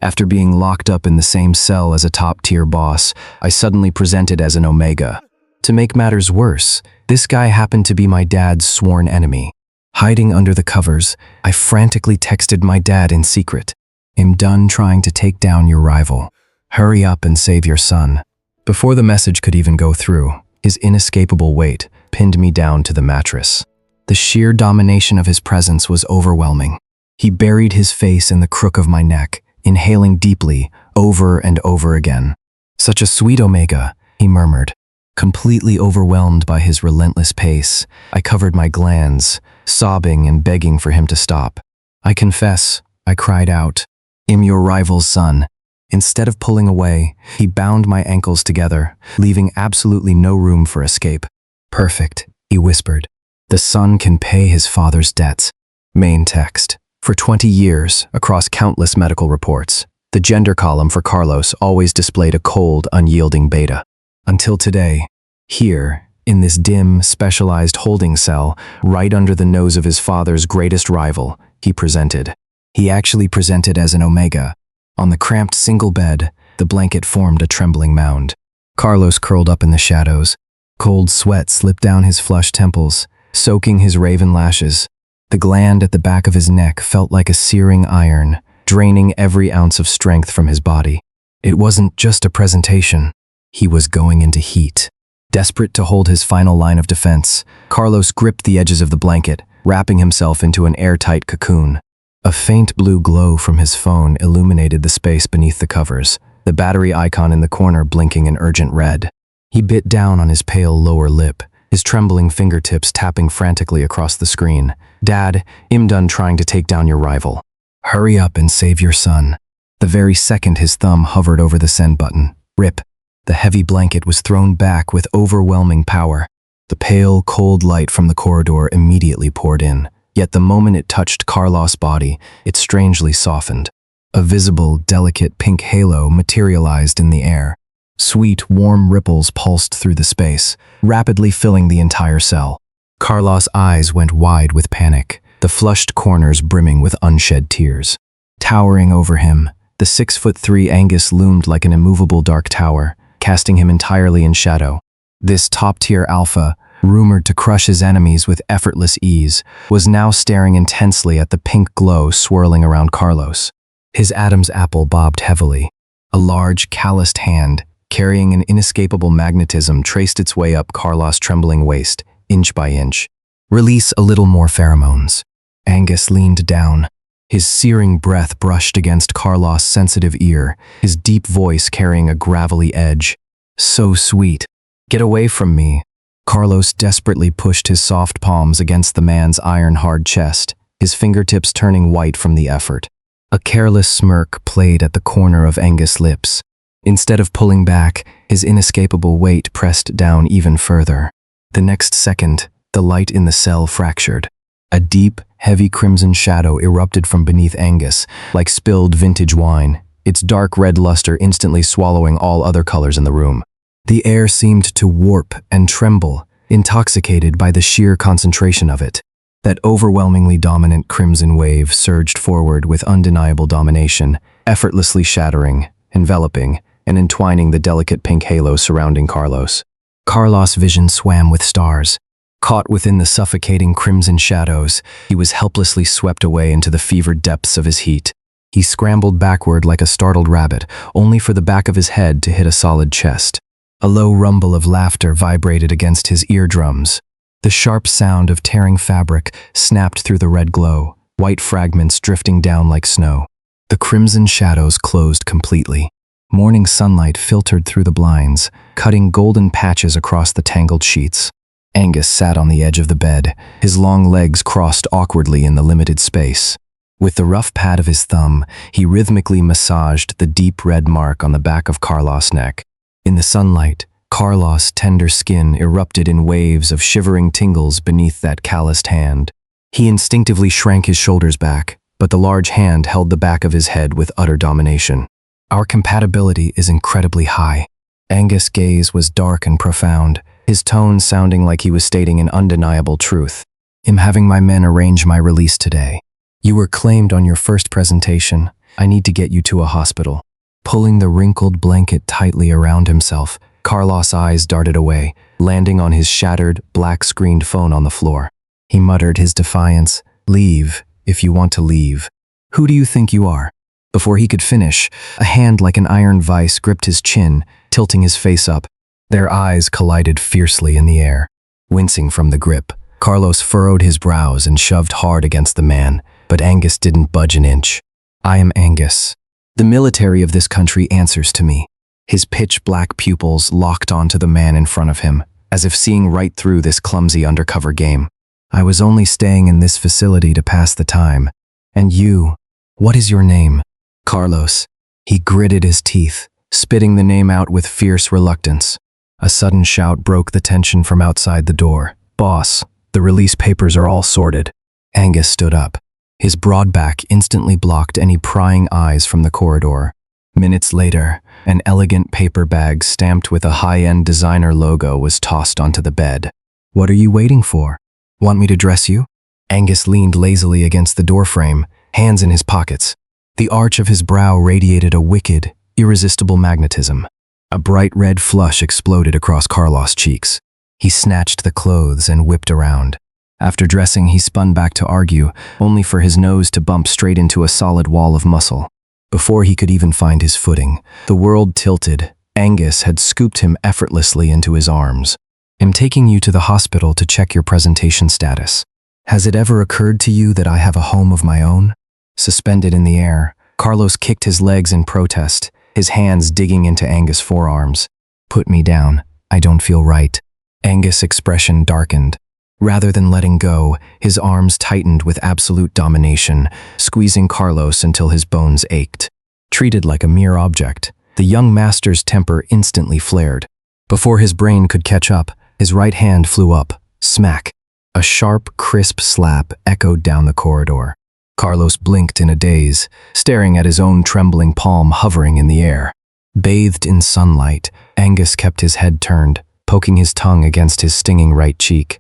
After being locked up in the same cell as a top-tier boss, I suddenly presented as an Omega. To make matters worse, this guy happened to be my dad's sworn enemy. Hiding under the covers, I frantically texted my dad in secret. "I'm done trying to take down your rival. Hurry up and save your son." Before the message could even go through, his inescapable weight pinned me down to the mattress. The sheer domination of his presence was overwhelming. He buried his face in the crook of my neck, inhaling deeply, over and over again. "Such a sweet Omega," he murmured. Completely overwhelmed by his relentless pace, I covered my glands, sobbing and begging for him to stop. "I confess," I cried out, "I'm your rival's son." Instead of pulling away, he bound my ankles together, leaving absolutely no room for escape. "Perfect," he whispered. "The son can pay his father's debts." Main text. For 20 years, across countless medical reports, the gender column for Carlos always displayed a cold, unyielding beta. Until today, here, in this dim, specialized holding cell, right under the nose of his father's greatest rival, he presented. He actually presented as an Omega. On the cramped single bed, the blanket formed a trembling mound. Carlos curled up in the shadows. Cold sweat slipped down his flushed temples, soaking his raven lashes. The gland at the back of his neck felt like a searing iron, draining every ounce of strength from his body. It wasn't just a presentation. He was going into heat. Desperate to hold his final line of defense, Carlos gripped the edges of the blanket, wrapping himself into an airtight cocoon. A faint blue glow from his phone illuminated the space beneath the covers, the battery icon in the corner blinking an urgent red. He bit down on his pale lower lip, his trembling fingertips tapping frantically across the screen. "Dad, I'm done trying to take down your rival. Hurry up and save your son." The very second his thumb hovered over the send button, rip, the heavy blanket was thrown back with overwhelming power. The pale, cold light from the corridor immediately poured in, yet the moment it touched Carlos' body, it strangely softened. A visible, delicate pink halo materialized in the air. Sweet, warm ripples pulsed through the space, rapidly filling the entire cell. Carlos' eyes went wide with panic, the flushed corners brimming with unshed tears. Towering over him, the 6'3" Angus loomed like an immovable dark tower, casting him entirely in shadow. This top-tier alpha, rumored to crush his enemies with effortless ease, was now staring intensely at the pink glow swirling around Carlos. His Adam's apple bobbed heavily. A large, calloused hand, carrying an inescapable magnetism, traced its way up Carlos' trembling waist, inch by inch. "Release a little more pheromones." Angus leaned down. His searing breath brushed against Carlos' sensitive ear, his deep voice carrying a gravelly edge. "So sweet." "Get away from me." Carlos desperately pushed his soft palms against the man's iron-hard chest, his fingertips turning white from the effort. A careless smirk played at the corner of Angus' lips. Instead of pulling back, his inescapable weight pressed down even further. The next second, the light in the cell fractured. A deep, heavy crimson shadow erupted from beneath Angus, like spilled vintage wine, its dark red luster instantly swallowing all other colors in the room. The air seemed to warp and tremble, intoxicated by the sheer concentration of it. That overwhelmingly dominant crimson wave surged forward with undeniable domination, effortlessly shattering, enveloping, and entwining the delicate pink halo surrounding Carlos. Carlos' vision swam with stars. Caught within the suffocating crimson shadows, he was helplessly swept away into the fevered depths of his heat. He scrambled backward like a startled rabbit, only for the back of his head to hit a solid chest. A low rumble of laughter vibrated against his eardrums. The sharp sound of tearing fabric snapped through the red glow, white fragments drifting down like snow. The crimson shadows closed completely. Morning sunlight filtered through the blinds, cutting golden patches across the tangled sheets. Angus sat on the edge of the bed, his long legs crossed awkwardly in the limited space. With the rough pad of his thumb, he rhythmically massaged the deep red mark on the back of Carlos' neck. In the sunlight, Carlos' tender skin erupted in waves of shivering tingles beneath that calloused hand. He instinctively shrank his shoulders back, but the large hand held the back of his head with utter domination. "Our compatibility is incredibly high." Angus' gaze was dark and profound, his tone sounding like he was stating an undeniable truth. "I'm having my men arrange my release today. You were claimed on your first presentation. I need to get you to a hospital." Pulling the wrinkled blanket tightly around himself, Carlos' eyes darted away, landing on his shattered, black-screened phone on the floor. He muttered his defiance, "Leave, if you want to leave. Who do you think you are?" Before he could finish, a hand like an iron vice gripped his chin, tilting his face up. Their eyes collided fiercely in the air. Wincing from the grip, Carlos furrowed his brows and shoved hard against the man, but Angus didn't budge an inch. "I am Angus. The military of this country answers to me." His pitch-black pupils locked onto the man in front of him, as if seeing right through this clumsy undercover game. "I was only staying in this facility to pass the time. And you, what is your name?" "Carlos." He gritted his teeth, spitting the name out with fierce reluctance. A sudden shout broke the tension from outside the door. "Boss, the release papers are all sorted." Angus stood up. His broad back instantly blocked any prying eyes from the corridor. Minutes later, an elegant paper bag stamped with a high-end designer logo was tossed onto the bed. "What are you waiting for? Want me to dress you?" Angus leaned lazily against the doorframe, hands in his pockets. The arch of his brow radiated a wicked, irresistible magnetism. A bright red flush exploded across Carlos' cheeks. He snatched the clothes and whipped around. After dressing, he spun back to argue, only for his nose to bump straight into a solid wall of muscle. Before he could even find his footing, the world tilted. Angus had scooped him effortlessly into his arms. "I'm taking you to the hospital to check your presentation status. Has it ever occurred to you that I have a home of my own?" Suspended in the air, Carlos kicked his legs in protest, his hands digging into Angus' forearms. "Put me down. I don't feel right." Angus' expression darkened. Rather than letting go, his arms tightened with absolute domination, squeezing Carlos until his bones ached. Treated like a mere object, the young master's temper instantly flared. Before his brain could catch up, his right hand flew up. Smack! A sharp, crisp slap echoed down the corridor. Carlos blinked in a daze, staring at his own trembling palm hovering in the air. Bathed in sunlight, Angus kept his head turned, poking his tongue against his stinging right cheek.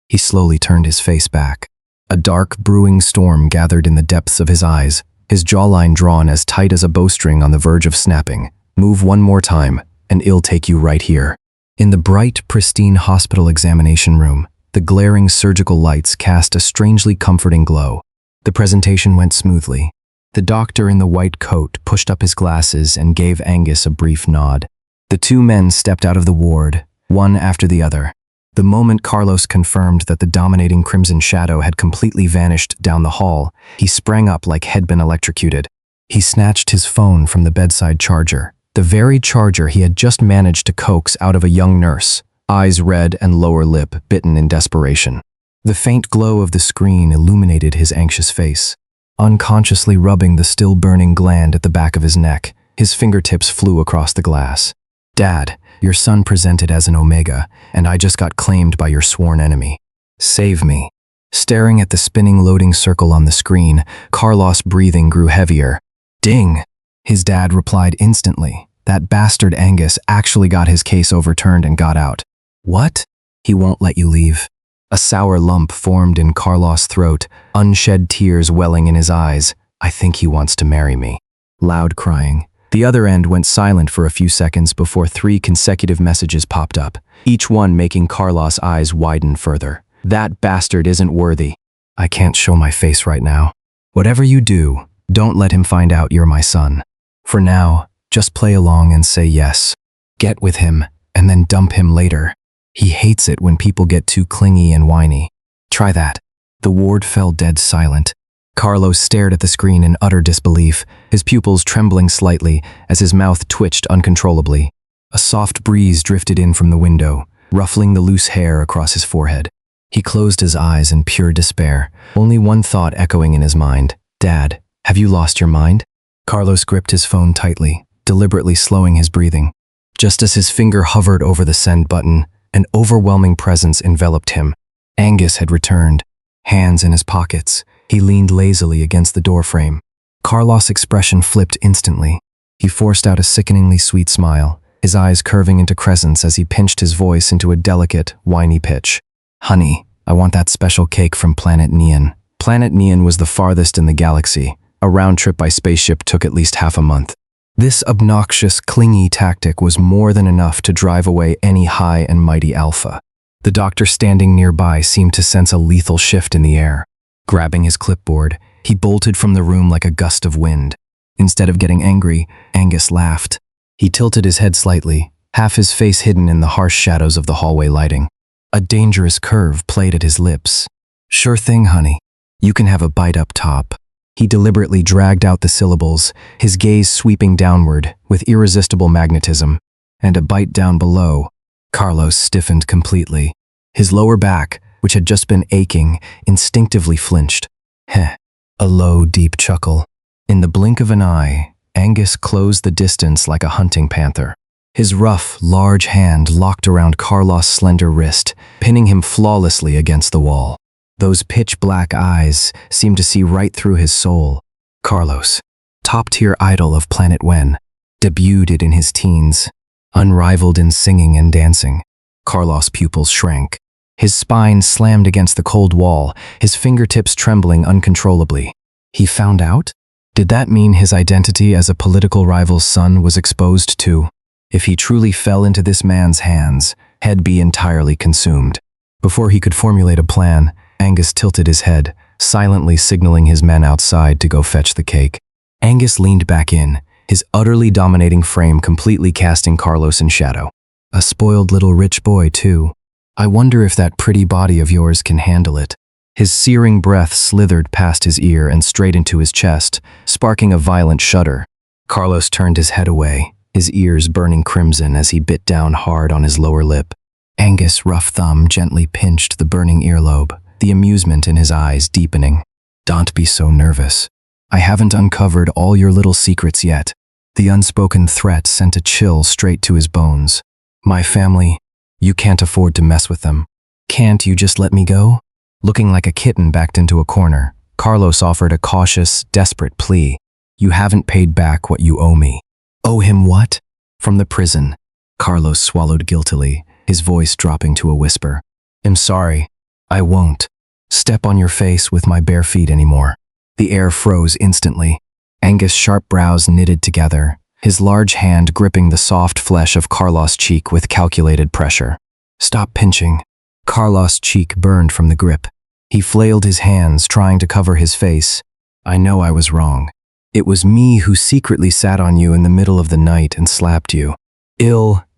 He slowly turned his face back. A dark, brewing storm gathered in the depths of his eyes, his jawline drawn as tight as a bowstring on the verge of snapping. "Move one more time, and it'll take you right here." In the bright, pristine hospital examination room, the glaring surgical lights cast a strangely comforting glow. The presentation went smoothly. The doctor in the white coat pushed up his glasses and gave Angus a brief nod. The two men stepped out of the ward, one after the other. The moment Carlos confirmed that the dominating crimson shadow had completely vanished down the hall, he sprang up like he'd been electrocuted. He snatched his phone from the bedside charger, the very charger he had just managed to coax out of a young nurse, eyes red and lower lip bitten in desperation. The faint glow of the screen illuminated his anxious face. Unconsciously rubbing the still-burning gland at the back of his neck, his fingertips flew across the glass. "Dad, your son presented as an Omega, and I just got claimed by your sworn enemy. Save me." Staring at the spinning loading circle on the screen, Carlos' breathing grew heavier. "Ding!" His dad replied instantly. That bastard Angus actually got his case overturned and got out. "What?" "He won't let you leave." A sour lump formed in Carlos' throat, unshed tears welling in his eyes. "I think he wants to marry me." Loud crying. The other end went silent for a few seconds before 3 consecutive messages popped up, each one making Carlos' eyes widen further. "That bastard isn't worthy." "I can't show my face right now." "Whatever you do, don't let him find out you're my son. For now, just play along and say yes. Get with him, and then dump him later. He hates it when people get too clingy and whiny. Try that." The ward fell dead silent. Carlos stared at the screen in utter disbelief, his pupils trembling slightly as his mouth twitched uncontrollably. A soft breeze drifted in from the window, ruffling the loose hair across his forehead. He closed his eyes in pure despair, only one thought echoing in his mind. "Dad, have you lost your mind?" Carlos gripped his phone tightly, deliberately slowing his breathing. Just as his finger hovered over the send button, an overwhelming presence enveloped him. Angus had returned, hands in his pockets. He leaned lazily against the doorframe. Carlos' expression flipped instantly. He forced out a sickeningly sweet smile, his eyes curving into crescents as he pinched his voice into a delicate, whiny pitch. "Honey, I want that special cake from Planet Neon." Planet Neon was the farthest in the galaxy, A round trip by spaceship took at least half a month. This obnoxious, clingy tactic was more than enough to drive away any high and mighty alpha. The doctor standing nearby seemed to sense a lethal shift in the air. Grabbing his clipboard, he bolted from the room like a gust of wind. Instead of getting angry, Angus laughed. He tilted his head slightly, half his face hidden in the harsh shadows of the hallway lighting. A dangerous curve played at his lips. "Sure thing, honey. You can have a bite up top." He deliberately dragged out the syllables, his gaze sweeping downward with irresistible magnetism. "And a bite down below." Carlos stiffened completely. His lower back, which had just been aching, instinctively flinched. Heh. A low, deep chuckle. In the blink of an eye, Angus closed the distance like a hunting panther. His rough, large hand locked around Carlos' slender wrist, pinning him flawlessly against the wall. Those pitch-black eyes seemed to see right through his soul. Carlos, top-tier idol of Planet Wen, debuted in his teens, unrivaled in singing and dancing. Carlos' pupils shrank. His spine slammed against the cold wall, his fingertips trembling uncontrollably. He found out? Did that mean his identity as a political rival's son was exposed too? If he truly fell into this man's hands, he'd be entirely consumed. Before he could formulate a plan, Angus tilted his head, silently signaling his men outside to go fetch the cake. Angus leaned back in, his utterly dominating frame completely casting Carlos in shadow. "A spoiled little rich boy, too. I wonder if that pretty body of yours can handle it." His searing breath slithered past his ear and straight into his chest, sparking a violent shudder. Carlos turned his head away, his ears burning crimson as he bit down hard on his lower lip. Angus' rough thumb gently pinched the burning earlobe, the amusement in his eyes deepening. "Don't be so nervous. I haven't uncovered all your little secrets yet." The unspoken threat sent a chill straight to his bones. "My family, you can't afford to mess with them. Can't you just let me go?" Looking like a kitten backed into a corner, Carlos offered a cautious, desperate plea. "You haven't paid back what you owe me." "Owe him what?" From the prison, Carlos swallowed guiltily, his voice dropping to a whisper. "I'm sorry. I won't step on your face with my bare feet anymore." The air froze instantly. Angus' sharp brows knitted together, his large hand gripping the soft flesh of Carlos' cheek with calculated pressure. "Stop pinching." Carlos' cheek burned from the grip. He flailed his hands, trying to cover his face. "I know I was wrong. It was me who secretly sat on you in the middle of the night and slapped you.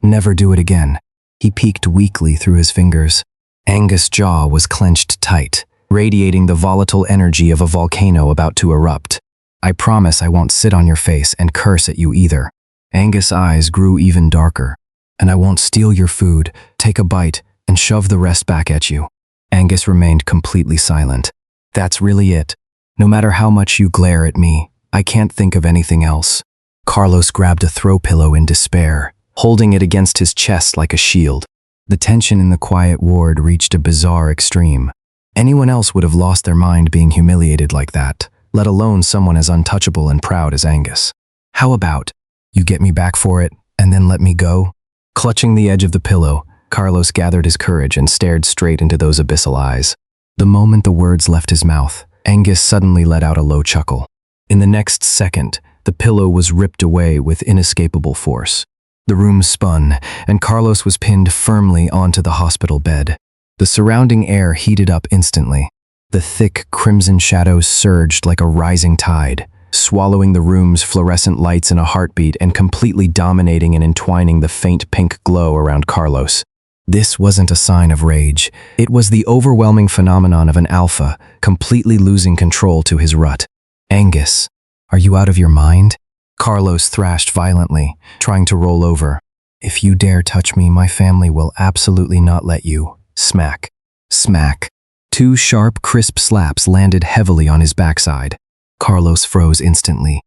Never do it again." He peeked weakly through his fingers. Angus' jaw was clenched tight, radiating the volatile energy of a volcano about to erupt. "I promise I won't sit on your face and curse at you either." Angus' eyes grew even darker. "And I won't steal your food, take a bite, and shove the rest back at you." Angus remained completely silent. "That's really it. No matter how much you glare at me, I can't think of anything else." Carlos grabbed a throw pillow in despair, holding it against his chest like a shield. The tension in the quiet ward reached a bizarre extreme. Anyone else would have lost their mind being humiliated like that, let alone someone as untouchable and proud as Angus. "How about, you get me back for it, and then let me go?" Clutching the edge of the pillow, Carlos gathered his courage and stared straight into those abyssal eyes. The moment the words left his mouth, Angus suddenly let out a low chuckle. In the next second, the pillow was ripped away with inescapable force. The room spun, and Carlos was pinned firmly onto the hospital bed. The surrounding air heated up instantly. The thick, crimson shadows surged like a rising tide, swallowing the room's fluorescent lights in a heartbeat and completely dominating and entwining the faint pink glow around Carlos. This wasn't a sign of rage. It was the overwhelming phenomenon of an alpha, completely losing control to his rut. "Angus, are you out of your mind?" Carlos thrashed violently, trying to roll over. "If you dare touch me, my family will absolutely not let you." Smack. Smack. Two sharp, crisp slaps landed heavily on his backside. Carlos froze instantly.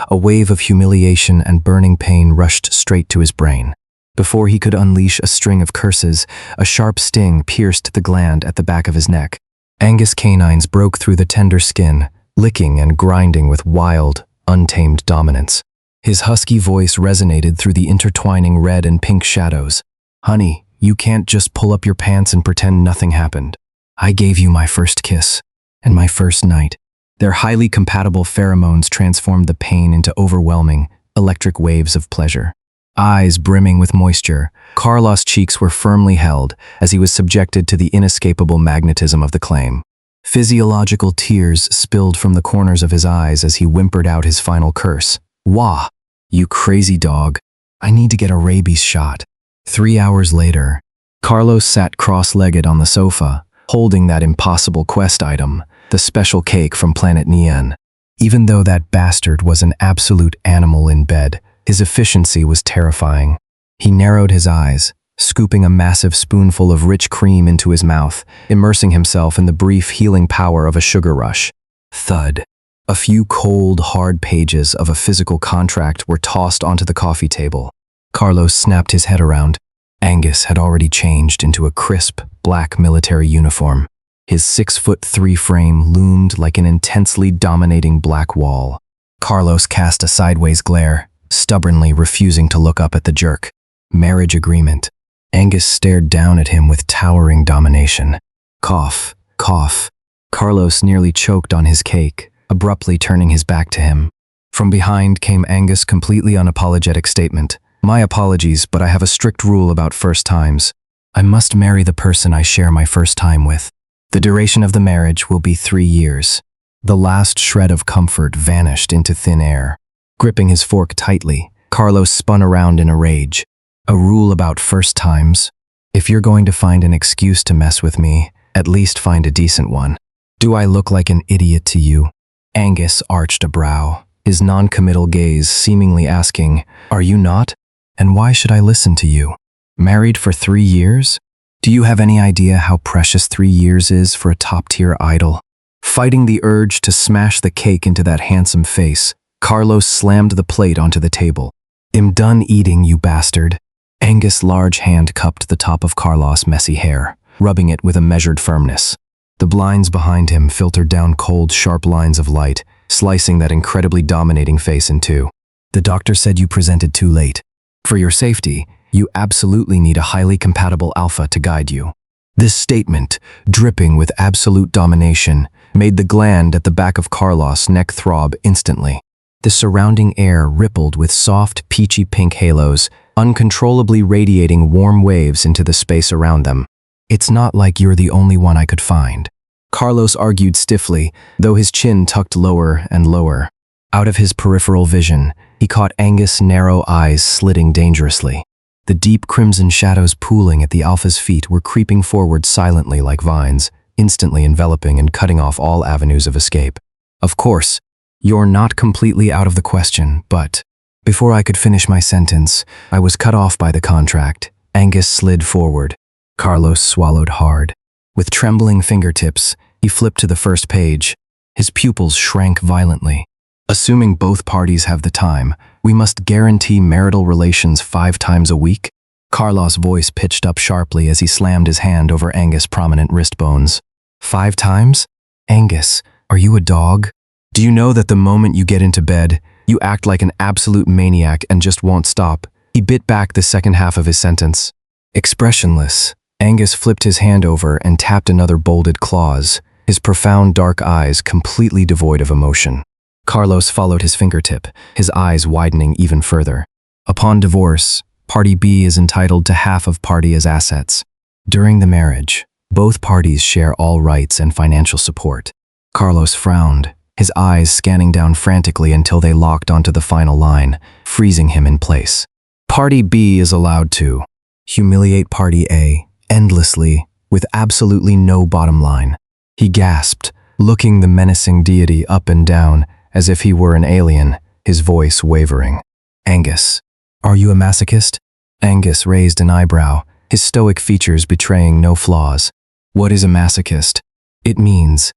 A wave of humiliation and burning pain rushed straight to his brain. Before he could unleash a string of curses, a sharp sting pierced the gland at the back of his neck. Angus' canines broke through the tender skin, licking and grinding with wild, untamed dominance. His husky voice resonated through the intertwining red and pink shadows. "Honey, you can't just pull up your pants and pretend nothing happened. I gave you my first kiss, and my first night. Their highly compatible pheromones transformed the pain into overwhelming, electric waves of pleasure. Eyes brimming with moisture, Carlos' cheeks were firmly held as he was subjected to the inescapable magnetism of the claim. Physiological tears spilled from the corners of his eyes as he whimpered out his final curse. Wah! You crazy dog. I need to get a rabies shot. 3 hours later, Carlos sat cross-legged on the sofa, holding that impossible quest item, the special cake from Planet Nien. Even though that bastard was an absolute animal in bed, his efficiency was terrifying. He narrowed his eyes, scooping a massive spoonful of rich cream into his mouth, immersing himself in the brief healing power of a sugar rush. Thud. A few cold, hard pages of a physical contract were tossed onto the coffee table. Carlos snapped his head around. Angus had already changed into a crisp, black military uniform. His 6'3" frame loomed like an intensely dominating black wall. Carlos cast a sideways glare, stubbornly refusing to look up at the jerk. Marriage agreement. Angus stared down at him with towering domination. Cough, cough. Carlos nearly choked on his cake, abruptly turning his back to him. From behind came Angus' completely unapologetic statement. My apologies, but I have a strict rule about first times. I must marry the person I share my first time with. The duration of the marriage will be 3 years. The last shred of comfort vanished into thin air. Gripping his fork tightly, Carlos spun around in a rage. A rule about first times? If you're going to find an excuse to mess with me, at least find a decent one. Do I look like an idiot to you? Angus arched a brow, his non-committal gaze seemingly asking, Are you not? And why should I listen to you? Married for 3 years? Do you have any idea how precious 3 years is for a top-tier idol? Fighting the urge to smash the cake into that handsome face, Carlos slammed the plate onto the table. I'm done eating, you bastard. Angus' large hand cupped the top of Carlos' messy hair, rubbing it with a measured firmness. The blinds behind him filtered down cold, sharp lines of light, slicing that incredibly dominating face in two. The doctor said you presented too late. For your safety, you absolutely need a highly compatible alpha to guide you. This statement, dripping with absolute domination, made the gland at the back of Carlos' neck throb instantly. The surrounding air rippled with soft, peachy pink halos, uncontrollably radiating warm waves into the space around them. It's not like you're the only one I could find. Carlos argued stiffly, though his chin tucked lower and lower. Out of his peripheral vision, he caught Angus' narrow eyes slitting dangerously. The deep crimson shadows pooling at the alpha's feet were creeping forward silently like vines, instantly enveloping and cutting off all avenues of escape. Of course, you're not completely out of the question, but... Before I could finish my sentence, I was cut off by the contract. Angus slid forward. Carlos swallowed hard. With trembling fingertips, he flipped to the first page. His pupils shrank violently. Assuming both parties have the time, we must guarantee marital relations 5 times a week? Carlos' voice pitched up sharply as he slammed his hand over Angus' prominent wrist bones. 5 times? Angus, are you a dog? Do you know that the moment you get into bed, you act like an absolute maniac and just won't stop? He bit back the second half of his sentence. Expressionless, Angus flipped his hand over and tapped another bolded clause, his profound dark eyes completely devoid of emotion. Carlos followed his fingertip, his eyes widening even further. Upon divorce, Party B is entitled to half of Party A's assets. During the marriage, both parties share all rights and financial support. Carlos frowned, his eyes scanning down frantically until they locked onto the final line, freezing him in place. Party B is allowed to humiliate Party A endlessly, with absolutely no bottom line. He gasped, looking the menacing deity up and down, as if he were an alien, his voice wavering. Angus, are you a masochist? Angus raised an eyebrow, his stoic features betraying no flaws. What is a masochist? It means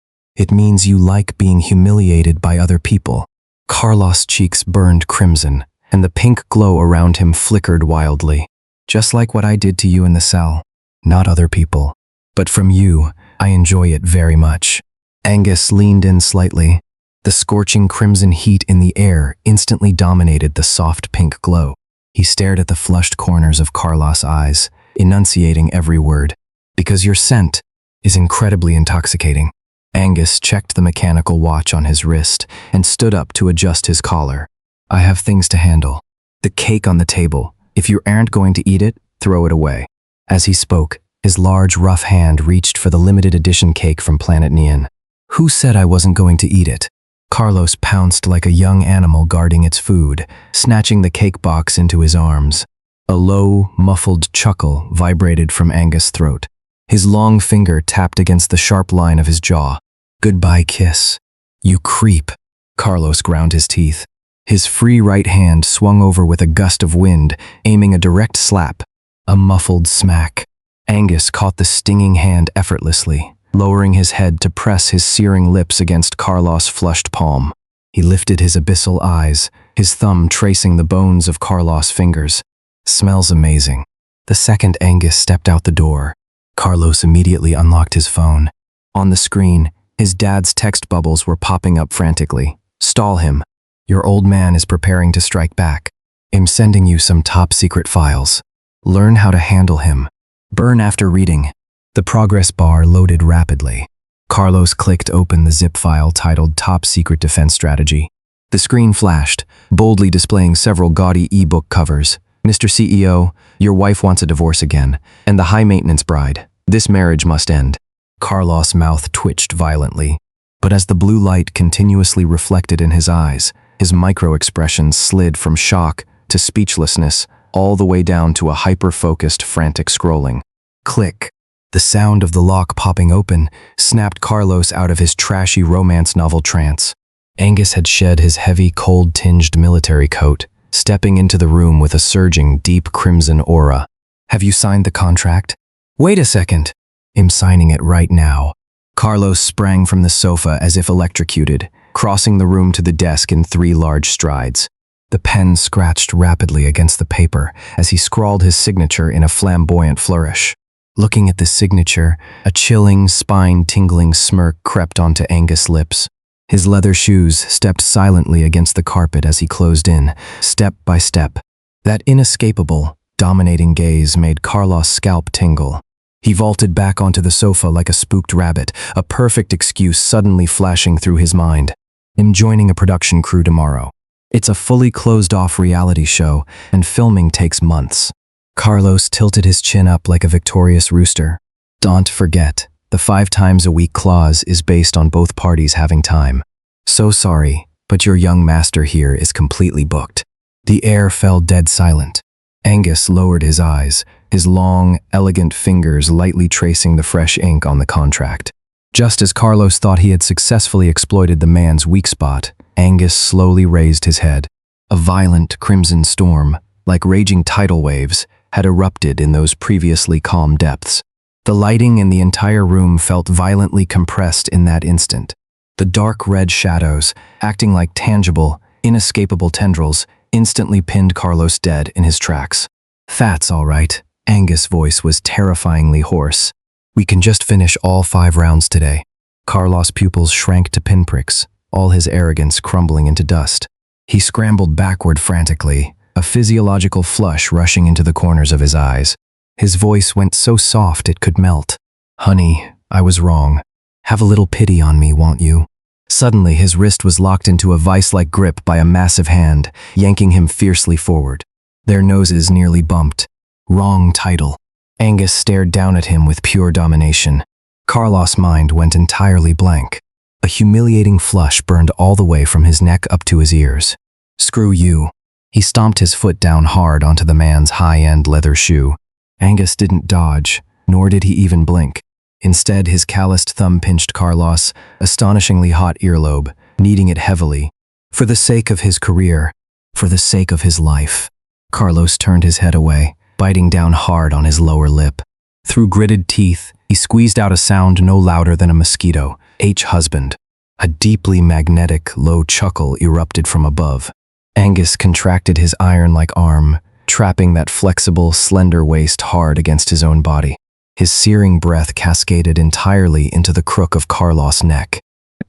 you like being humiliated by other people. Carlos' cheeks burned crimson, and the pink glow around him flickered wildly. Just like what I did to you in the cell. Not other people. But from you, I enjoy it very much. Angus leaned in slightly. The scorching crimson heat in the air instantly dominated the soft pink glow. He stared at the flushed corners of Carlos' eyes, enunciating every word. Because your scent is incredibly intoxicating. Angus checked the mechanical watch on his wrist and stood up to adjust his collar. I have things to handle. The cake on the table. If you aren't going to eat it, throw it away. As he spoke, his large, rough hand reached for the limited edition cake from Planet Neon. Who said I wasn't going to eat it? Carlos pounced like a young animal guarding its food, snatching the cake box into his arms. A low, muffled chuckle vibrated from Angus' throat. His long finger tapped against the sharp line of his jaw. Goodbye kiss. You creep. Carlos ground his teeth. His free right hand swung over with a gust of wind, aiming a direct slap. A muffled smack. Angus caught the stinging hand effortlessly, lowering his head to press his searing lips against Carlos' flushed palm. He lifted his abyssal eyes, his thumb tracing the bones of Carlos' fingers. Smells amazing. The second Angus stepped out the door, Carlos immediately unlocked his phone. On the screen, his dad's text bubbles were popping up frantically. Stall him. Your old man is preparing to strike back. I'm sending you some top-secret files. Learn how to handle him. Burn after reading. The progress bar loaded rapidly. Carlos clicked open the zip file titled Top Secret Defense Strategy. The screen flashed, boldly displaying several gaudy e-book covers. Mr. CEO, your wife wants a divorce again, and the high-maintenance bride. This marriage must end. Carlos' mouth twitched violently, but as the blue light continuously reflected in his eyes, his micro-expressions slid from shock to speechlessness, all the way down to a hyper-focused, frantic scrolling. Click. The sound of the lock popping open snapped Carlos out of his trashy romance novel trance. Angus had shed his heavy, cold-tinged military coat, stepping into the room with a surging, deep crimson aura. Have you signed the contract? Wait a second. I'm signing it right now. Carlos sprang from the sofa as if electrocuted, crossing the room to the desk in 3 large strides. The pen scratched rapidly against the paper as he scrawled his signature in a flamboyant flourish. Looking at the signature, a chilling, spine-tingling smirk crept onto Angus' lips. His leather shoes stepped silently against the carpet as he closed in, step by step. That inescapable, dominating gaze made Carlos' scalp tingle. He vaulted back onto the sofa like a spooked rabbit, a perfect excuse suddenly flashing through his mind. I'm joining a production crew tomorrow. It's a fully closed-off reality show, and filming takes months. Carlos tilted his chin up like a victorious rooster. Don't forget, the 5 times a week clause is based on both parties having time. So sorry, but your young master here is completely booked. The air fell dead silent. Angus lowered his eyes, his long, elegant fingers lightly tracing the fresh ink on the contract. Just as Carlos thought he had successfully exploited the man's weak spot, Angus slowly raised his head. A violent crimson storm, like raging tidal waves, had erupted in those previously calm depths. The lighting in the entire room felt violently compressed in that instant. The dark red shadows, acting like tangible, inescapable tendrils, instantly pinned Carlos dead in his tracks. That's all right. Angus' voice was terrifyingly hoarse. We can just finish all 5 rounds today. Carlos' pupils shrank to pinpricks, all his arrogance crumbling into dust. He scrambled backward frantically, a physiological flush rushing into the corners of his eyes. His voice went so soft it could melt. Honey, I was wrong. Have a little pity on me, won't you? Suddenly, his wrist was locked into a vice-like grip by a massive hand, yanking him fiercely forward. Their noses nearly bumped. Wrong title. Angus stared down at him with pure domination. Carlos' mind went entirely blank. A humiliating flush burned all the way from his neck up to his ears. Screw you. He stomped his foot down hard onto the man's high-end leather shoe. Angus didn't dodge, nor did he even blink. Instead, his calloused thumb pinched Carlos' astonishingly hot earlobe, kneading it heavily. For the sake of his career, for the sake of his life. Carlos turned his head away, biting down hard on his lower lip. Through gritted teeth, he squeezed out a sound no louder than a mosquito. Husband. A deeply magnetic, low chuckle erupted from above. Angus contracted his iron-like arm, trapping that flexible, slender waist hard against his own body. His searing breath cascaded entirely into the crook of Carlos' neck.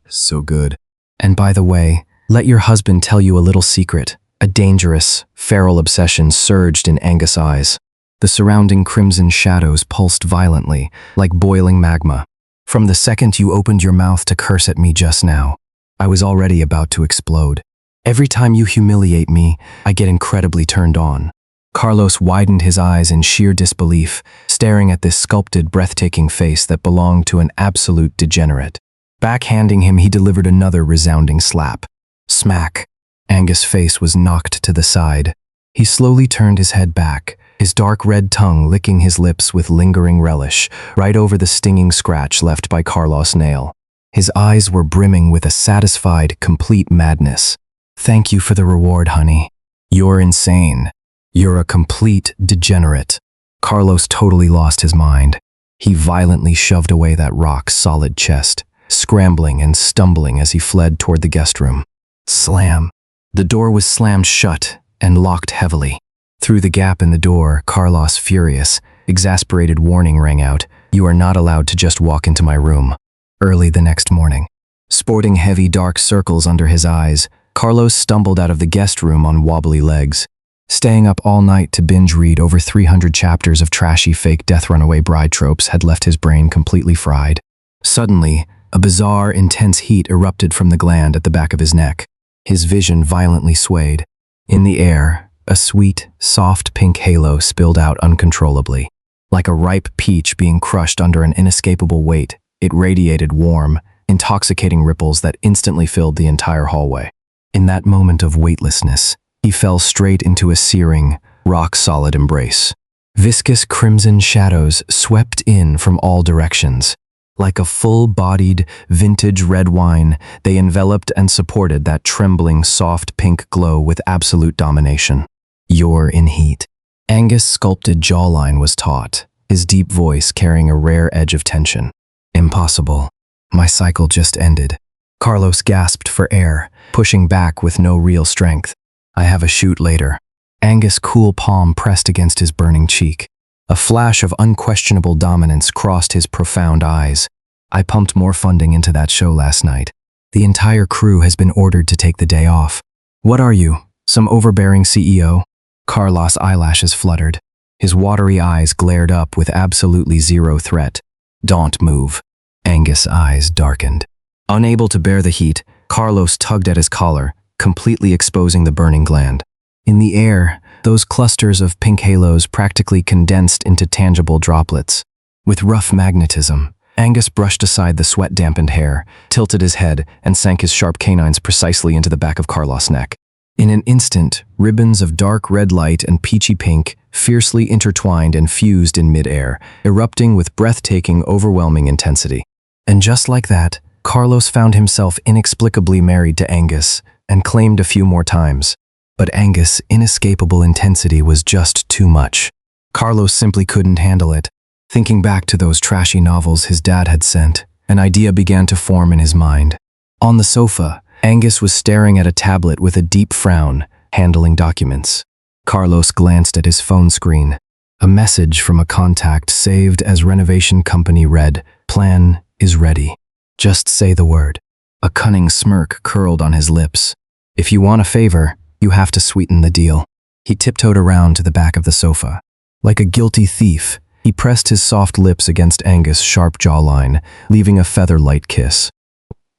So good. And by the way, let your husband tell you a little secret. A dangerous, feral obsession surged in Angus' eyes. The surrounding crimson shadows pulsed violently, like boiling magma. From the second you opened your mouth to curse at me just now, I was already about to explode. Every time you humiliate me, I get incredibly turned on. Carlos widened his eyes in sheer disbelief, staring at this sculpted, breathtaking face that belonged to an absolute degenerate. Backhanding him, he delivered another resounding slap. Smack. Angus' face was knocked to the side. He slowly turned his head back, his dark red tongue licking his lips with lingering relish, right over the stinging scratch left by Carlos' nail. His eyes were brimming with a satisfied, complete madness. Thank you for the reward, honey. You're insane. You're a complete degenerate. Carlos totally lost his mind. He violently shoved away that rock-solid chest, scrambling and stumbling as he fled toward the guest room. Slam. The door was slammed shut and locked heavily. Through the gap in the door, Carlos' furious, exasperated warning rang out, "You are not allowed to just walk into my room." Early the next morning, sporting heavy dark circles under his eyes, Carlos stumbled out of the guest room on wobbly legs. Staying up all night to binge read over 300 chapters of trashy fake death runaway bride tropes had left his brain completely fried. Suddenly, a bizarre, intense heat erupted from the gland at the back of his neck. His vision violently swayed. In the air, a sweet, soft pink halo spilled out uncontrollably. Like a ripe peach being crushed under an inescapable weight, it radiated warm, intoxicating ripples that instantly filled the entire hallway. In that moment of weightlessness, he fell straight into a searing, rock-solid embrace. Viscous crimson shadows swept in from all directions. Like a full-bodied, vintage red wine, they enveloped and supported that trembling, soft pink glow with absolute domination. You're in heat. Angus' sculpted jawline was taut, his deep voice carrying a rare edge of tension. Impossible. My cycle just ended. Carlos gasped for air, pushing back with no real strength. I have a shoot later. Angus' cool palm pressed against his burning cheek. A flash of unquestionable dominance crossed his profound eyes. I pumped more funding into that show last night. The entire crew has been ordered to take the day off. What are you, some overbearing CEO? Carlos' eyelashes fluttered. His watery eyes glared up with absolutely zero threat. Don't move. Angus' eyes darkened. Unable to bear the heat, Carlos tugged at his collar, completely exposing the burning gland. In the air, those clusters of pink halos practically condensed into tangible droplets. With rough magnetism, Angus brushed aside the sweat-dampened hair, tilted his head, and sank his sharp canines precisely into the back of Carlos' neck. In an instant, ribbons of dark red light and peachy pink fiercely intertwined and fused in midair, erupting with breathtaking, overwhelming intensity. And just like that, Carlos found himself inexplicably married to Angus and claimed a few more times. But Angus' inescapable intensity was just too much. Carlos simply couldn't handle it. Thinking back to those trashy novels his dad had sent, an idea began to form in his mind. On the sofa, Angus was staring at a tablet with a deep frown, handling documents. Carlos glanced at his phone screen. A message from a contact saved as renovation company read, "Plan is ready. Just say the word." A cunning smirk curled on his lips. "If you want a favor, you have to sweeten the deal." He tiptoed around to the back of the sofa. Like a guilty thief, he pressed his soft lips against Angus' sharp jawline, leaving a feather-light kiss.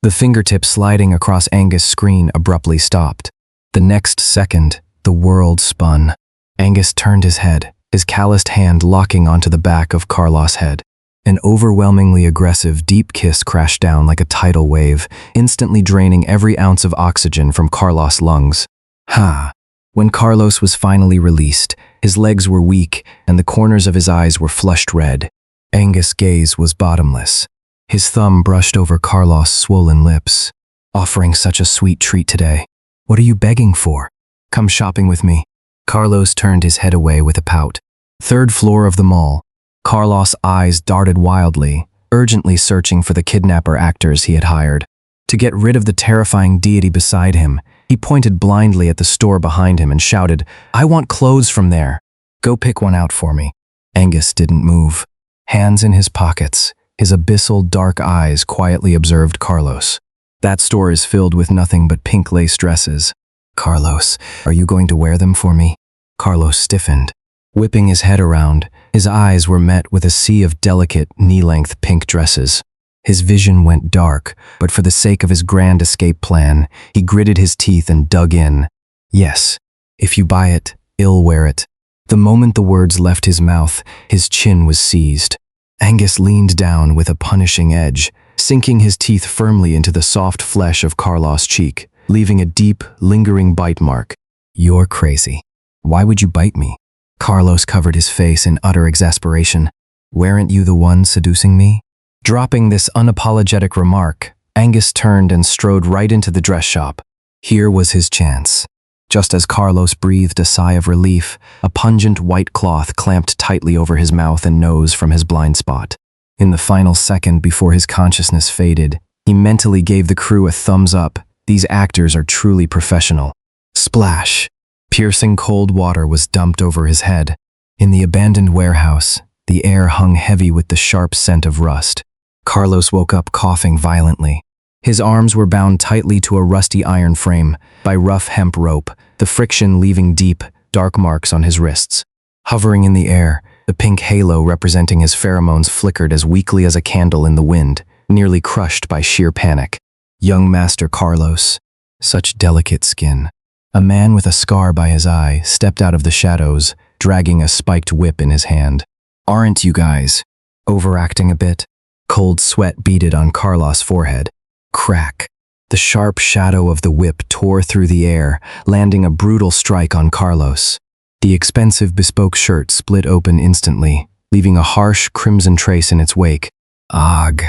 The fingertip sliding across Angus' screen abruptly stopped. The next second, the world spun. Angus turned his head, his calloused hand locking onto the back of Carlos' head. An overwhelmingly aggressive, deep kiss crashed down like a tidal wave, instantly draining every ounce of oxygen from Carlos' lungs. Ha! When Carlos was finally released, his legs were weak and the corners of his eyes were flushed red. Angus' gaze was bottomless. His thumb brushed over Carlos' swollen lips. "Offering such a sweet treat today. What are you begging for? Come shopping with me." Carlos turned his head away with a pout. Third floor of the mall. Carlos' eyes darted wildly, urgently searching for the kidnapper actors he had hired. To get rid of the terrifying deity beside him, he pointed blindly at the store behind him and shouted, "I want clothes from there. Go pick one out for me." Angus didn't move. Hands in his pockets, his abyssal dark eyes quietly observed Carlos. "That store is filled with nothing but pink lace dresses." "Carlos, are you going to wear them for me?" Carlos stiffened. Whipping his head around, his eyes were met with a sea of delicate, knee-length pink dresses. His vision went dark, but for the sake of his grand escape plan, he gritted his teeth and dug in. Yes, if you buy it, I'll wear it. The moment the words left his mouth, his chin was seized. Angus leaned down with a punishing edge, sinking his teeth firmly into the soft flesh of Carlos' cheek, leaving a deep, lingering bite mark. You're crazy. Why would you bite me? Carlos covered his face in utter exasperation. Weren't you the one seducing me? Dropping this unapologetic remark, Angus turned and strode right into the dress shop. Here was his chance. Just as Carlos breathed a sigh of relief, a pungent white cloth clamped tightly over his mouth and nose from his blind spot. In the final second before his consciousness faded, he mentally gave the crew a thumbs up. These actors are truly professional. Splash! Piercing cold water was dumped over his head. In the abandoned warehouse, the air hung heavy with the sharp scent of rust. Carlos woke up coughing violently. His arms were bound tightly to a rusty iron frame by rough hemp rope, the friction leaving deep, dark marks on his wrists. Hovering in the air, the pink halo representing his pheromones flickered as weakly as a candle in the wind, nearly crushed by sheer panic. Young Master Carlos. Such delicate skin. A man with a scar by his eye stepped out of the shadows, dragging a spiked whip in his hand. Aren't you guys overacting a bit? Cold sweat beaded on Carlos' forehead. Crack. The sharp shadow of the whip tore through the air, landing a brutal strike on Carlos. The expensive bespoke shirt split open instantly, leaving a harsh crimson trace in its wake. Ugh.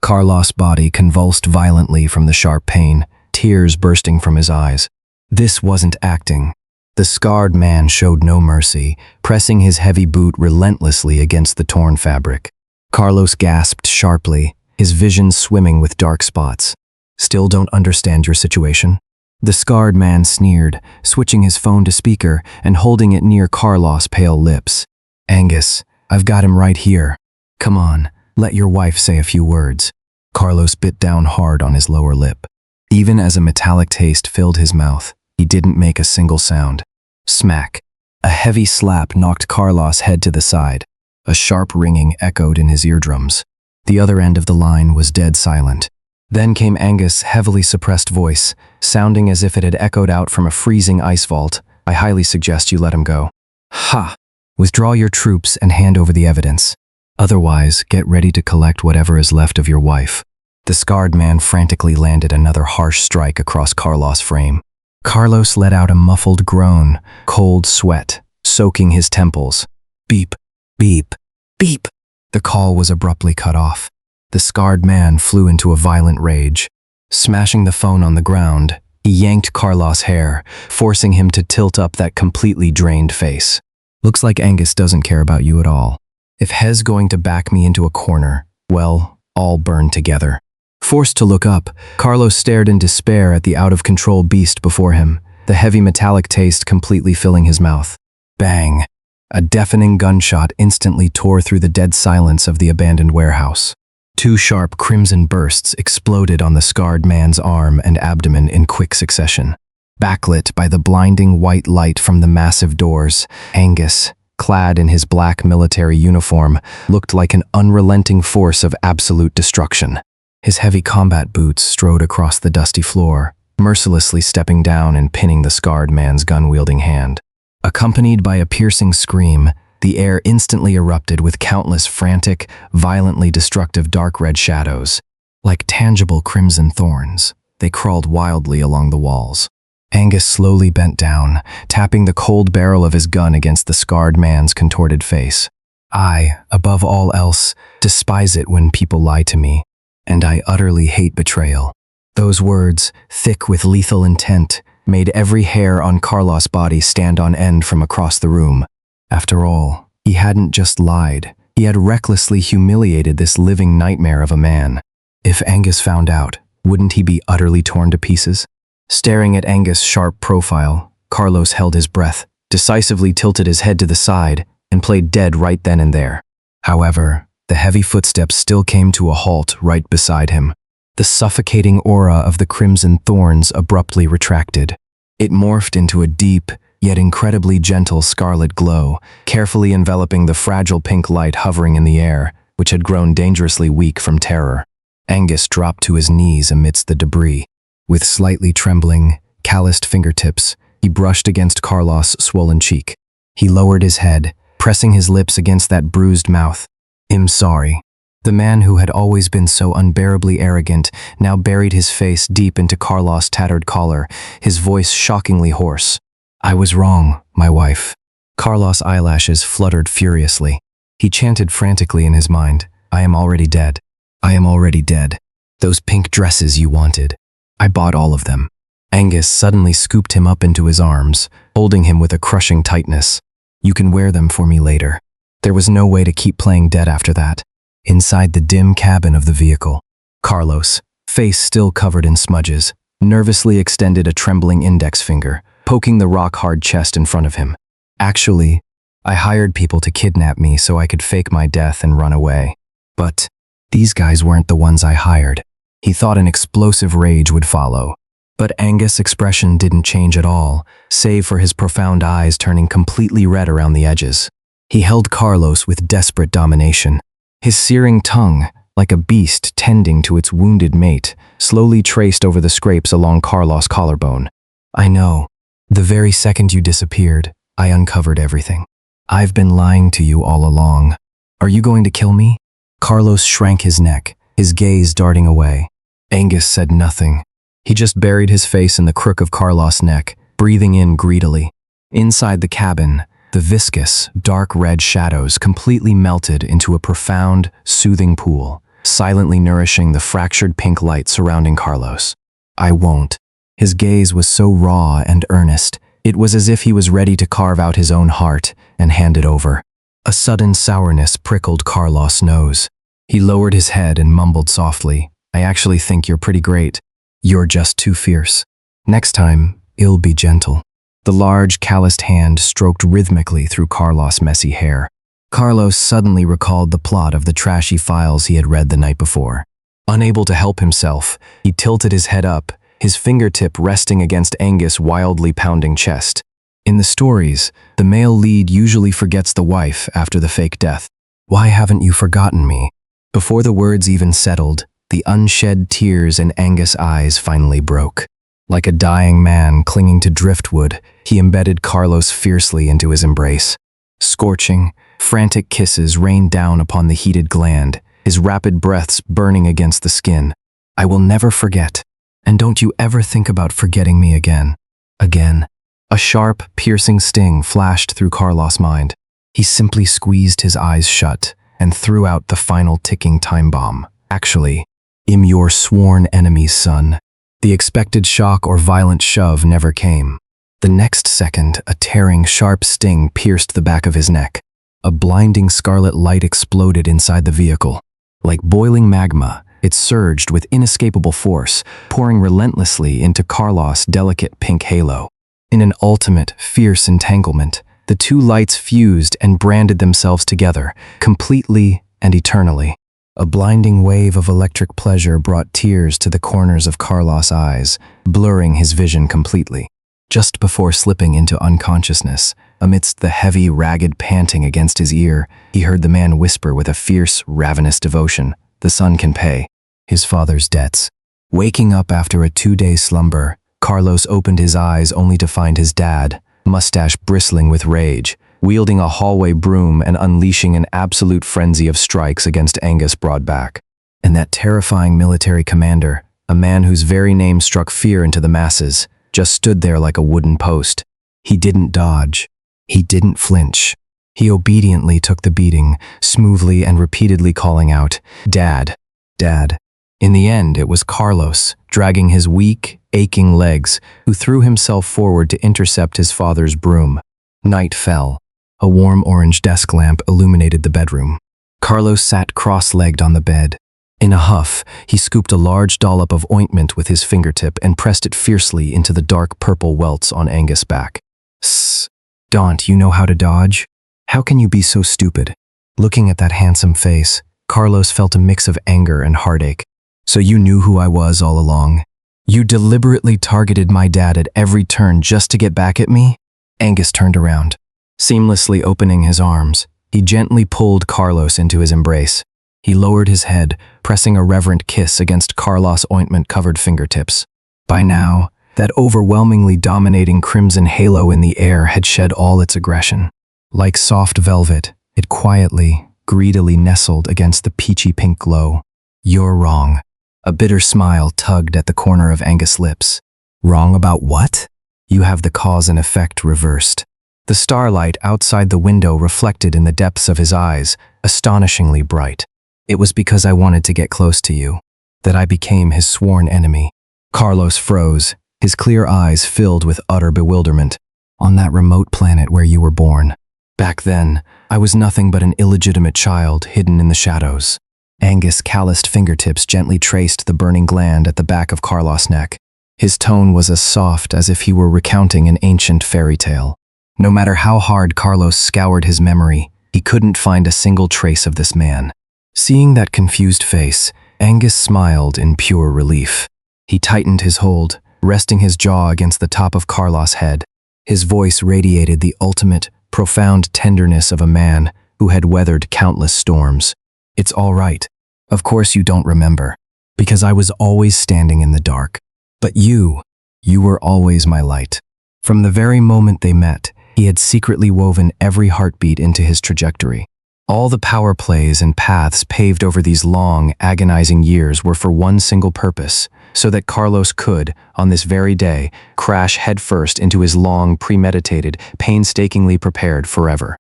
Carlos' body convulsed violently from the sharp pain, tears bursting from his eyes. This wasn't acting. The scarred man showed no mercy, pressing his heavy boot relentlessly against the torn fabric. Carlos gasped sharply, his vision swimming with dark spots. Still don't understand your situation? The scarred man sneered, switching his phone to speaker and holding it near Carlos' pale lips. Angus, I've got him right here. Come on, let your wife say a few words. Carlos bit down hard on his lower lip. Even as a metallic taste filled his mouth, he didn't make a single sound. Smack. A heavy slap knocked Carlos' head to the side. A sharp ringing echoed in his eardrums. The other end of the line was dead silent. Then came Angus' heavily suppressed voice, sounding as if it had echoed out from a freezing ice vault. I highly suggest you let him go. Ha! Withdraw your troops and hand over the evidence. Otherwise, get ready to collect whatever is left of your wife. The scarred man frantically landed another harsh strike across Carlos' frame. Carlos let out a muffled groan, cold sweat, soaking his temples. Beep, beep, beep. The call was abruptly cut off. The scarred man flew into a violent rage. Smashing the phone on the ground, he yanked Carlos' hair, forcing him to tilt up that completely drained face. Looks like Angus doesn't care about you at all. If Hez going to back me into a corner, well, all burn together. Forced to look up, Carlos stared in despair at the out-of-control beast before him, the heavy metallic taste completely filling his mouth. Bang! A deafening gunshot instantly tore through the dead silence of the abandoned warehouse. Two sharp crimson bursts exploded on the scarred man's arm and abdomen in quick succession. Backlit by the blinding white light from the massive doors, Angus, clad in his black military uniform, looked like an unrelenting force of absolute destruction. His heavy combat boots strode across the dusty floor, mercilessly stepping down and pinning the scarred man's gun-wielding hand. Accompanied by a piercing scream, the air instantly erupted with countless frantic, violently destructive dark red shadows. Like tangible crimson thorns, they crawled wildly along the walls. Angus slowly bent down, tapping the cold barrel of his gun against the scarred man's contorted face. I, above all else, despise it when people lie to me, and I utterly hate betrayal. Those words, thick with lethal intent, made every hair on Carlos' body stand on end from across the room. After all, he hadn't just lied, he had recklessly humiliated this living nightmare of a man. If Angus found out, wouldn't he be utterly torn to pieces? Staring at Angus' sharp profile, Carlos held his breath, decisively tilted his head to the side, and played dead right then and there. However, the heavy footsteps still came to a halt right beside him. The suffocating aura of the crimson thorns abruptly retracted. It morphed into a deep, yet incredibly gentle scarlet glow, carefully enveloping the fragile pink light hovering in the air, which had grown dangerously weak from terror. Angus dropped to his knees amidst the debris. With slightly trembling, calloused fingertips, he brushed against Carlos' swollen cheek. He lowered his head, pressing his lips against that bruised mouth. "I'm sorry." The man who had always been so unbearably arrogant now buried his face deep into Carlos' tattered collar, his voice shockingly hoarse. "I was wrong, my wife." Carlos' eyelashes fluttered furiously. He chanted frantically in his mind, "I am already dead. I am already dead. Those pink dresses you wanted. I bought all of them." Angus suddenly scooped him up into his arms, holding him with a crushing tightness. "You can wear them for me later." There was no way to keep playing dead after that. Inside the dim cabin of the vehicle, Carlos, face still covered in smudges, nervously extended a trembling index finger, poking the rock-hard chest in front of him. "Actually, I hired people to kidnap me so I could fake my death and run away. But these guys weren't the ones I hired." He thought an explosive rage would follow. But Angus' expression didn't change at all, save for his profound eyes turning completely red around the edges. He held Carlos with desperate domination. His searing tongue, like a beast tending to its wounded mate, slowly traced over the scrapes along Carlos' collarbone. "I know. The very second you disappeared, I uncovered everything. I've been lying to you all along. Are you going to kill me?" Carlos shrank his neck, his gaze darting away. Angus said nothing. He just buried his face in the crook of Carlos' neck, breathing in greedily. Inside the cabin, the viscous, dark red shadows completely melted into a profound, soothing pool, silently nourishing the fractured pink light surrounding Carlos. "I won't." His gaze was so raw and earnest, it was as if he was ready to carve out his own heart and hand it over. A sudden sourness prickled Carlos' nose. He lowered his head and mumbled softly, "I actually think you're pretty great. You're just too fierce. Next time, it'll be gentle." The large, calloused hand stroked rhythmically through Carlos' messy hair. Carlos suddenly recalled the plot of the trashy files he had read the night before. Unable to help himself, he tilted his head up, his fingertip resting against Angus' wildly pounding chest. In the stories, the male lead usually forgets the wife after the fake death. "Why haven't you forgotten me?" Before the words even settled, the unshed tears in Angus' eyes finally broke. Like a dying man clinging to driftwood, he embedded Carlos fiercely into his embrace. Scorching, frantic kisses rained down upon the heated gland, his rapid breaths burning against the skin. "I will never forget. And don't you ever think about forgetting me again." Again. A sharp, piercing sting flashed through Carlos' mind. He simply squeezed his eyes shut and threw out the final ticking time bomb. "Actually, I'm your sworn enemy's son." The expected shock or violent shove never came. The next second, a tearing, sharp sting pierced the back of his neck. A blinding scarlet light exploded inside the vehicle. Like boiling magma, it surged with inescapable force, pouring relentlessly into Carlos' delicate pink halo. In an ultimate, fierce entanglement, the two lights fused and branded themselves together, completely and eternally. A blinding wave of electric pleasure brought tears to the corners of Carlos' eyes, blurring his vision completely. Just before slipping into unconsciousness, amidst the heavy, ragged panting against his ear, he heard the man whisper with a fierce, ravenous devotion, "The son can pay his father's debts." Waking up after a 2-day slumber, Carlos opened his eyes only to find his dad, mustache bristling with rage, wielding a hallway broom and unleashing an absolute frenzy of strikes against Angus' broad back. And that terrifying military commander, a man whose very name struck fear into the masses, just stood there like a wooden post. He didn't dodge. He didn't flinch. He obediently took the beating, smoothly and repeatedly calling out, "Dad, Dad." In the end, it was Carlos, dragging his weak, aching legs, who threw himself forward to intercept his father's broom. Night fell. A warm orange desk lamp illuminated the bedroom. Carlos sat cross-legged on the bed. In a huff, he scooped a large dollop of ointment with his fingertip and pressed it fiercely into the dark purple welts on Angus' back. "Sss, don't you know how to dodge? How can you be so stupid?" Looking at that handsome face, Carlos felt a mix of anger and heartache. "So you knew who I was all along? You deliberately targeted my dad at every turn just to get back at me?" Angus turned around. Seamlessly opening his arms, he gently pulled Carlos into his embrace. He lowered his head, pressing a reverent kiss against Carlos' ointment-covered fingertips. By now, that overwhelmingly dominating crimson halo in the air had shed all its aggression. Like soft velvet, it quietly, greedily nestled against the peachy pink glow. "You're wrong." A bitter smile tugged at the corner of Angus' lips. "Wrong about what?" "You have the cause and effect reversed." The starlight outside the window reflected in the depths of his eyes, astonishingly bright. "It was because I wanted to get close to you that I became his sworn enemy." Carlos froze, his clear eyes filled with utter bewilderment. "On that remote planet where you were born. Back then, I was nothing but an illegitimate child hidden in the shadows." Angus' calloused fingertips gently traced the burning gland at the back of Carlos' neck. His tone was as soft as if he were recounting an ancient fairy tale. No matter how hard Carlos scoured his memory, he couldn't find a single trace of this man. Seeing that confused face, Angus smiled in pure relief. He tightened his hold, resting his jaw against the top of Carlos' head. His voice radiated the ultimate, profound tenderness of a man who had weathered countless storms. "It's all right. Of course you don't remember, because I was always standing in the dark. But you were always my light." From the very moment they met, he had secretly woven every heartbeat into his trajectory. All the power plays and paths paved over these long, agonizing years were for one single purpose, so that Carlos could, on this very day, crash headfirst into his long, premeditated, painstakingly prepared forever.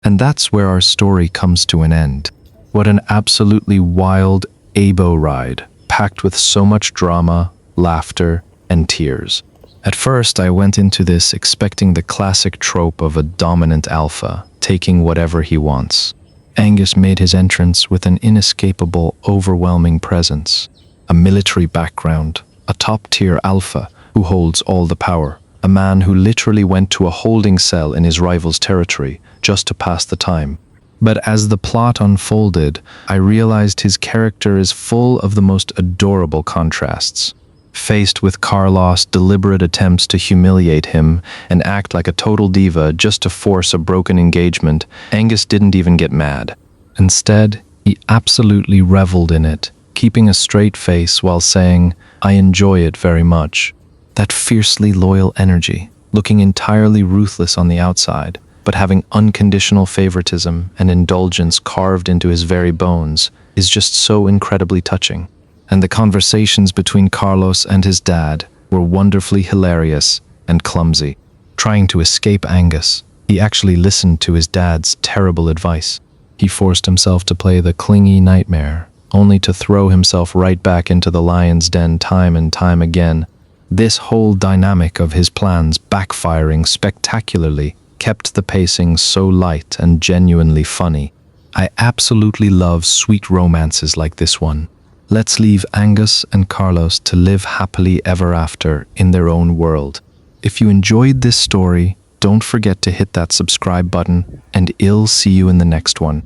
And that's where our story comes to an end. What an absolutely wild ABO ride, packed with so much drama, laughter, and tears. At first, I went into this expecting the classic trope of a dominant alpha, taking whatever he wants. Angus made his entrance with an inescapable, overwhelming presence. A military background, a top-tier alpha who holds all the power, a man who literally went to a holding cell in his rival's territory just to pass the time. But as the plot unfolded, I realized his character is full of the most adorable contrasts. Faced with Carlos' deliberate attempts to humiliate him and act like a total diva just to force a broken engagement, Angus didn't even get mad. Instead, he absolutely reveled in it, keeping a straight face while saying, "I enjoy it very much." That fiercely loyal energy, looking entirely ruthless on the outside, but having unconditional favoritism and indulgence carved into his very bones, is just so incredibly touching. And the conversations between Carlos and his dad were wonderfully hilarious and clumsy. Trying to escape Angus, he actually listened to his dad's terrible advice. He forced himself to play the clingy nightmare, only to throw himself right back into the lion's den time and time again. This whole dynamic of his plans backfiring spectacularly kept the pacing so light and genuinely funny. I absolutely love sweet romances like this one. Let's leave Angus and Carlos to live happily ever after in their own world. If you enjoyed this story, don't forget to hit that subscribe button, and I'll see you in the next one.